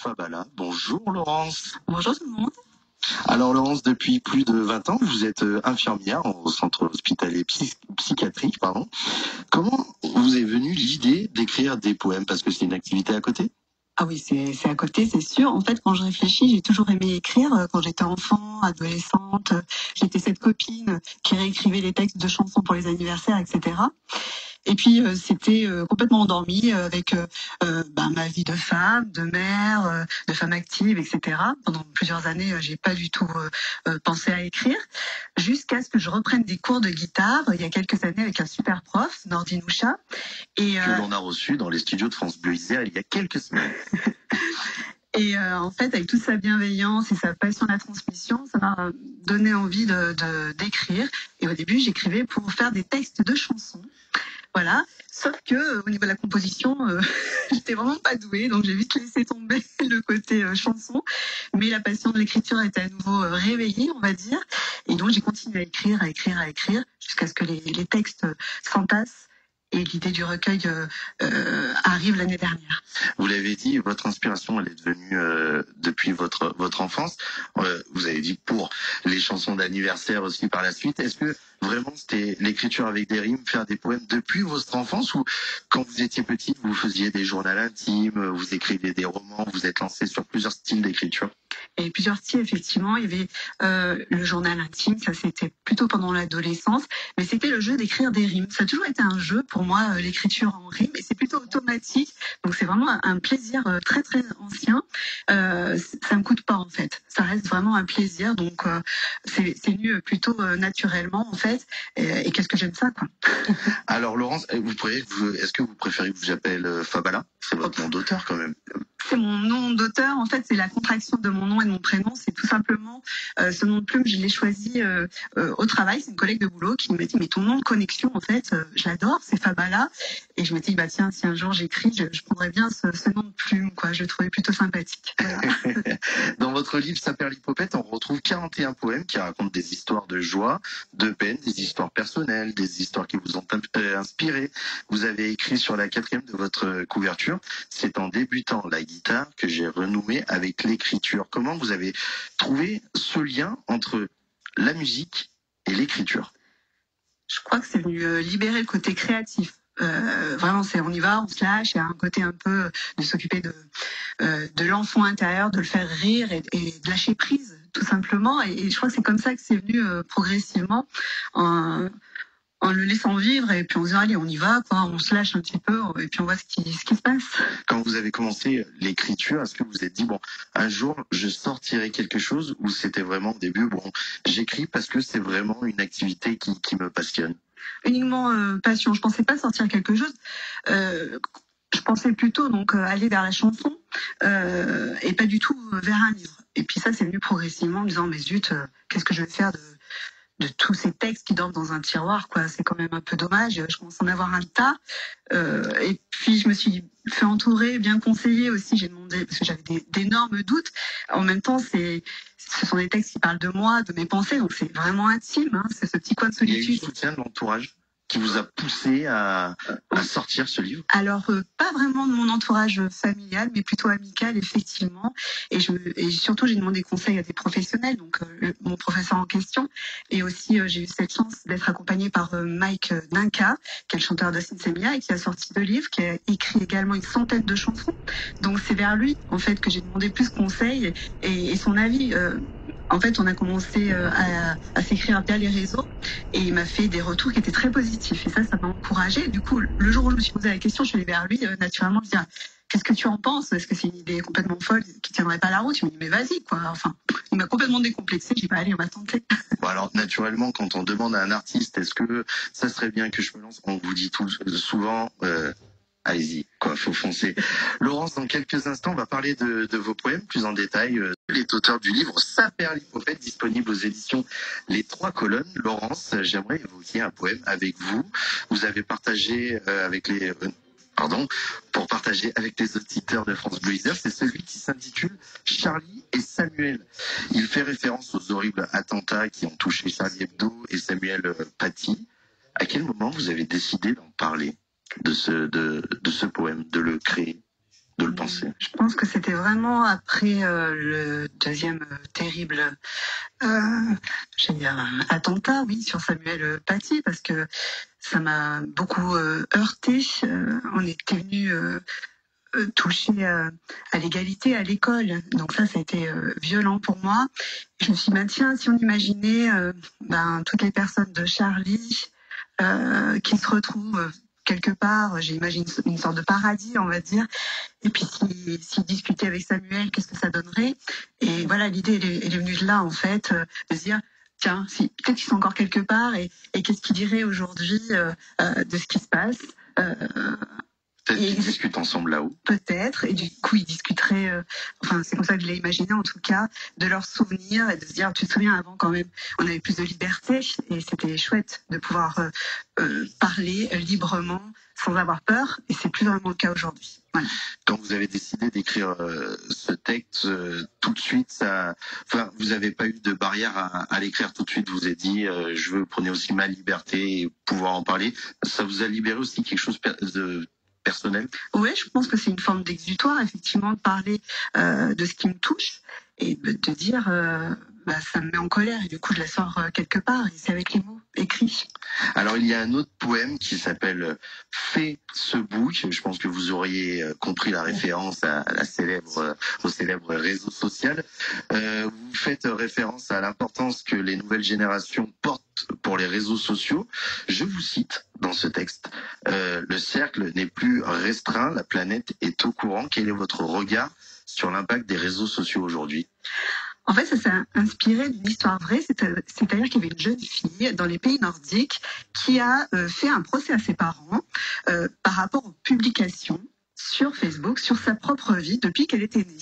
Fabala. Bonjour Laurence. Bonjour tout le monde. Alors Laurence, depuis plus de 20 ans, vous êtes infirmière au centre hospitalier psychiatrique. Comment vous est venue l'idée d'écrire des poèmes? Parce que c'est une activité à côté? Ah oui, c'est à côté, c'est sûr. En fait, quand je réfléchis, j'ai toujours aimé écrire. Quand j'étais enfant, adolescente, j'étais cette copine qui réécrivait les textes de chansons pour les anniversaires, etc. Et puis, c'était complètement endormi avec ma vie de femme, de mère, de femme active, etc. Pendant plusieurs années, j'ai pas du tout pensé à écrire, jusqu'à ce que je reprenne des cours de guitare il y a quelques années avec un super prof, Nordine Oucha. Que l'on a reçu dans les studios de France Bleu Isère il y a quelques semaines. Et en fait, avec toute sa bienveillance et sa passion de la transmission, ça m'a donné envie d'écrire. Et au début, j'écrivais pour faire des textes de chansons. Voilà. Sauf que au niveau de la composition, j'étais vraiment pas douée, donc j'ai vite laissé tomber le côté chanson. Mais la passion de l'écriture était à nouveau réveillée, on va dire. Et donc j'ai continué à écrire, jusqu'à ce que les textes s'entassent. Et l'idée du recueil arrive l'année dernière. Vous l'avez dit, votre inspiration, elle est devenue depuis votre enfance. Vous avez dit pour les chansons d'anniversaire aussi par la suite. Est-ce que vraiment c'était l'écriture avec des rimes, faire des poèmes depuis votre enfance, ou quand vous étiez petite, vous faisiez des journaux intimes, vous écriviez des romans, vous êtes lancé sur plusieurs styles d'écriture? Et plusieurs styles, effectivement. Il y avait le journal intime, ça c'était plutôt pendant l'adolescence, mais c'était le jeu d'écrire des rimes. Ça a toujours été un jeu pour moi, l'écriture en rime, et c'est plutôt automatique, donc c'est vraiment un plaisir très très ancien. Ça me coûte pas en fait, ça reste vraiment un plaisir, donc c'est venu plutôt naturellement en fait, et qu'est-ce que j'aime ça, quoi. Alors Laurence, est-ce que vous préférez que je vous appelle Fabala? C'est votre nom d'auteur quand même. C'est mon nom d'auteur, en fait, c'est la contraction de mon nom et de mon prénom. C'est tout simplement ce nom de plume, je l'ai choisi au travail. C'est une collègue de boulot qui m'a dit, mais ton nom de connexion, en fait, je l'adore, c'est Fabala. Et je me dis, bah tiens, si un jour j'écris, je prendrais bien ce nom de plume, quoi. Je le trouvais plutôt sympathique. Voilà. Dans votre livre Saperlipopette, on retrouve 41 poèmes qui racontent des histoires de joie, de peine, des histoires personnelles, des histoires qui vous ont inspiré. Vous avez écrit sur la 4e de votre couverture, c'est en débutant la guitare que j'ai renoué avec l'écriture. Comment vous avez trouvé ce lien entre la musique et l'écriture? Je crois que c'est venu libérer le côté créatif. Vraiment, on y va, on se lâche. Il y a un côté un peu de s'occuper de l'enfant intérieur, de le faire rire et de lâcher prise, tout simplement. Et je crois que c'est comme ça que c'est venu progressivement, en le laissant vivre, et puis on se dit, allez, on y va, quoi, on se lâche un petit peu, et puis on voit ce qui se passe. Quand vous avez commencé l'écriture, est-ce que vous vous êtes dit, bon, un jour, je sortirai quelque chose, ou c'était vraiment au début, bon, j'écris parce que c'est vraiment une activité qui me passionne? Uniquement passion. Je pensais pas sortir quelque chose. Je pensais plutôt donc aller vers la chanson et pas du tout vers un livre. Et puis ça, c'est venu progressivement en me disant, mais zut, qu'est-ce que je vais faire de tous ces textes qui dorment dans un tiroir, quoi. C'est quand même un peu dommage. Je commence à en avoir un tas. Et puis je me suis fait entourer, bien conseiller aussi. J'ai demandé, parce que j'avais d'énormes doutes. En même temps, ce sont des textes qui parlent de moi, de mes pensées, donc c'est vraiment intime, hein. C'est ce petit coin de solitude. Il y a eu le soutien de l'entourage qui vous a poussé à sortir ce livre? Alors, pas vraiment de mon entourage familial, mais plutôt amical, effectivement. Et surtout, j'ai demandé conseil à des professionnels, donc mon professeur en question. Et aussi, j'ai eu cette chance d'être accompagnée par Mike Dinka, qui est le chanteur de Sinsemia et qui a sorti 2 livres, qui a écrit également une centaine de chansons. Donc, c'est vers lui, en fait, que j'ai demandé plus de conseils et son avis. En fait, on a commencé à s'écrire via les réseaux et il m'a fait des retours qui étaient très positifs. Et ça m'a encouragée. Du coup, le jour où je me suis posé la question, je suis allée vers lui, naturellement, je me dis, qu'est-ce que tu en penses? Est-ce que c'est une idée complètement folle qui tiendrait pas la route? Il me dit, mais vas-y, quoi. Enfin, il m'a complètement décomplexé. J'ai dit, bah allez, on va tenter. Bon, alors, naturellement, quand on demande à un artiste, est-ce que ça serait bien que je me lance? On vous dit souvent, allez-y, quoi, faut foncer. Laurence, dans quelques instants, on va parler de vos poèmes plus en détail. Elle est auteur du livre Saperlipopette, disponible aux éditions Les 3 colonnes. Laurence, j'aimerais évoquer un poème avec vous. Vous avez partagé pour partager avec les auditeurs de France Bleu Isère, c'est celui qui s'intitule Charlie et Samuel. Il fait référence aux horribles attentats qui ont touché Charlie Hebdo et Samuel Paty. À quel moment vous avez décidé d'en parler, de ce poème, de le créer? de le penser? Je pense que c'était vraiment après le deuxième terrible j'allais dire, attentat, oui, sur Samuel Paty, parce que ça m'a beaucoup heurté. On était venu toucher à l'égalité à l'école. Donc ça a été violent pour moi. Je me suis dit, bah, tiens, si on imaginait toutes les personnes de Charlie qui se retrouvent quelque part, j'imagine une sorte de paradis, on va dire. Et puis s'ils discutaient avec Samuel, qu'est-ce que ça donnerait? Et voilà, l'idée, elle est venue de là, en fait, de se dire, tiens, si, peut-être qu'ils sont encore quelque part, et qu'est-ce qu'ils diraient aujourd'hui de ce qui se passe Peut-être qu'ils discutent ensemble là-haut. Peut-être, et du coup ils discuteraient, enfin c'est comme ça que je l'ai imaginé en tout cas, de leurs souvenirs et de se dire, tu te souviens avant quand même, on avait plus de liberté et c'était chouette de pouvoir parler librement sans avoir peur, et c'est plus vraiment le cas aujourd'hui. Voilà. Quand vous avez décidé d'écrire ce texte, tout de suite, vous n'avez pas eu de barrière à l'écrire tout de suite. Vous avez dit, je veux prendre aussi ma liberté et pouvoir en parler. Ça vous a libéré aussi quelque chose de personnel? Oui, je pense que c'est une forme d'exutoire, effectivement, de parler de ce qui me touche et de dire ça me met en colère et du coup je la sors quelque part, et c'est avec les mots écrits. Alors il y a un autre poème qui s'appelle Fais ce bouc. Je pense que vous auriez compris la référence au célèbre réseau social. Vous faites référence à l'importance que les nouvelles générations portent pour les réseaux sociaux. Je vous cite dans ce texte. Le cercle n'est plus restreint, la planète est au courant. Quel est votre regard sur l'impact des réseaux sociaux aujourd'hui? En fait, ça s'est inspiré d'une histoire vraie, c'est-à-dire qu'il y avait une jeune fille dans les pays nordiques qui a fait un procès à ses parents par rapport aux publications sur Facebook, sur sa propre vie depuis qu'elle était née.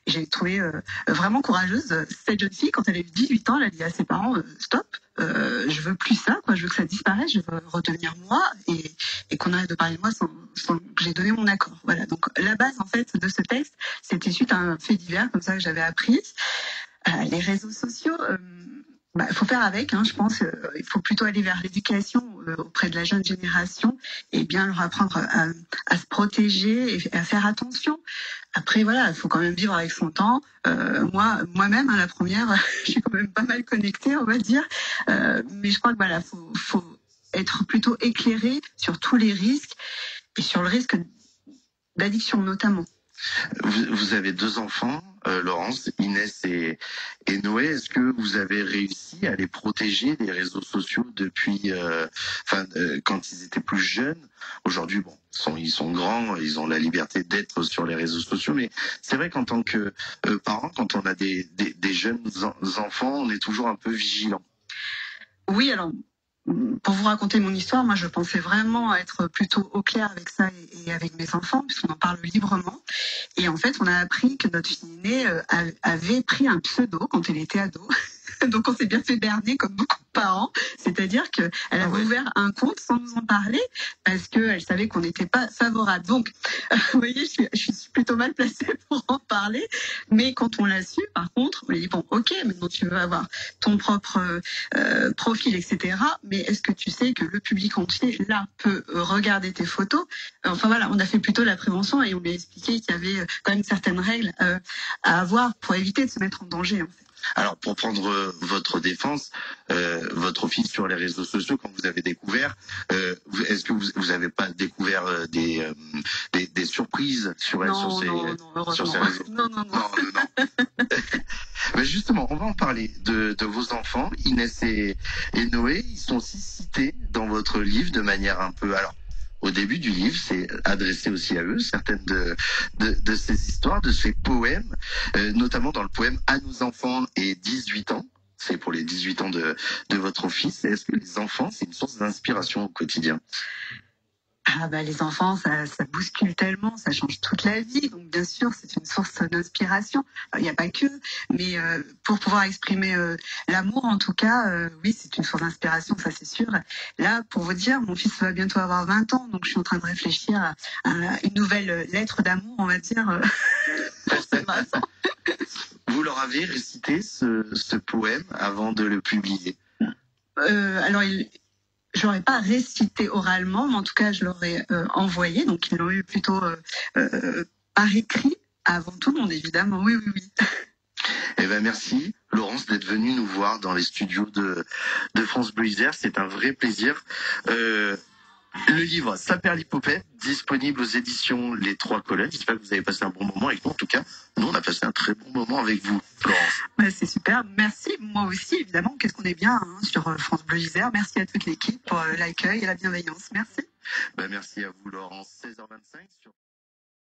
Et j'ai trouvé vraiment courageuse cette jeune fille. Quand elle a eu 18 ans, elle a dit à ses parents, stop, je veux plus ça, quoi. Je veux que ça disparaisse, je veux redevenir moi, et qu'on arrête de parler de moi sans que j'ai donné mon accord. Voilà, donc la base en fait de ce texte, c'était suite à un fait divers comme ça que j'avais appris. Les réseaux sociaux, il faut faire avec, je pense. Il faut plutôt aller vers l'éducation auprès de la jeune génération et bien leur apprendre à se protéger et à faire attention. Après, voilà, il faut quand même vivre avec son temps. Moi-même, la première, je suis quand même pas mal connectée, on va dire. Mais je crois que voilà, faut être plutôt éclairé sur tous les risques et sur le risque d'addiction notamment. Vous avez 2 enfants, Laurence, Inès et Noé. Est-ce que vous avez réussi à les protéger des réseaux sociaux depuis, quand ils étaient plus jeunes? Aujourd'hui, bon, ils sont grands, ils ont la liberté d'être sur les réseaux sociaux, mais c'est vrai qu'en tant que parent, quand on a des jeunes enfants, on est toujours un peu vigilant. Oui, alors, pour vous raconter mon histoire, moi je pensais vraiment être plutôt au clair avec ça et avec mes enfants, puisqu'on en parle librement. Et en fait, on a appris que notre fille aînée avait pris un pseudo quand elle était ado. Donc on s'est bien fait berner comme beaucoup de parents, c'est-à-dire qu'elle avait ouvert un compte sans nous en parler parce qu'elle savait qu'on n'était pas favorable. Donc, vous voyez, je suis plutôt mal placée pour en parler, mais quand on l'a su, par contre, on lui a dit, bon, ok, maintenant tu veux avoir ton propre profil, etc., mais est-ce que tu sais que le public entier, là, peut regarder tes photos? Enfin voilà, on a fait plutôt la prévention et on lui a expliqué qu'il y avait quand même certaines règles à avoir pour éviter de se mettre en danger, en fait. Alors, pour prendre votre défense, votre fille sur les réseaux sociaux, quand vous avez découvert, est-ce que vous avez pas découvert des surprises sur elle, sur ces réseaux? Non. Mais justement, on va en parler de vos enfants, Inès et Noé. Ils sont aussi cités dans votre livre de manière un peu... Alors, au début du livre, c'est adressé aussi à eux, certaines de ces histoires, de ces poèmes, notamment dans le poème « À nos enfants et 18 ans ». C'est pour les 18 ans de votre fils. Est-ce que les enfants, c'est une source d'inspiration au quotidien? Les enfants, ça bouscule tellement, ça change toute la vie. Donc bien sûr, c'est une source d'inspiration. Il n'y a pas que, mais pour pouvoir exprimer l'amour, en tout cas, oui, c'est une source d'inspiration, ça c'est sûr. Là, pour vous dire, mon fils va bientôt avoir 20 ans, donc je suis en train de réfléchir à une nouvelle lettre d'amour, on va dire, pour ce matin. Vous leur avez récité ce poème avant de le publier? Alors, je l'aurais pas récité oralement, mais en tout cas, je l'aurais envoyé. Donc, ils l'ont eu plutôt par écrit, avant tout le monde, évidemment. Oui, oui, oui. Eh ben merci Laurence d'être venue nous voir dans les studios de France Bleu Isère. C'est un vrai plaisir. Le livre Saperlipopette, disponible aux éditions Les Trois Colonnes. J'espère que vous avez passé un bon moment avec nous. En tout cas, nous, on a passé un très bon moment avec vous, Laurence. Bah, c'est super. Merci. Moi aussi, évidemment. Qu'est-ce qu'on est bien sur France Bleu Isère. Merci à toute l'équipe pour l'accueil et la bienveillance. Merci. Ben, merci à vous, Laurence. 16h25 sur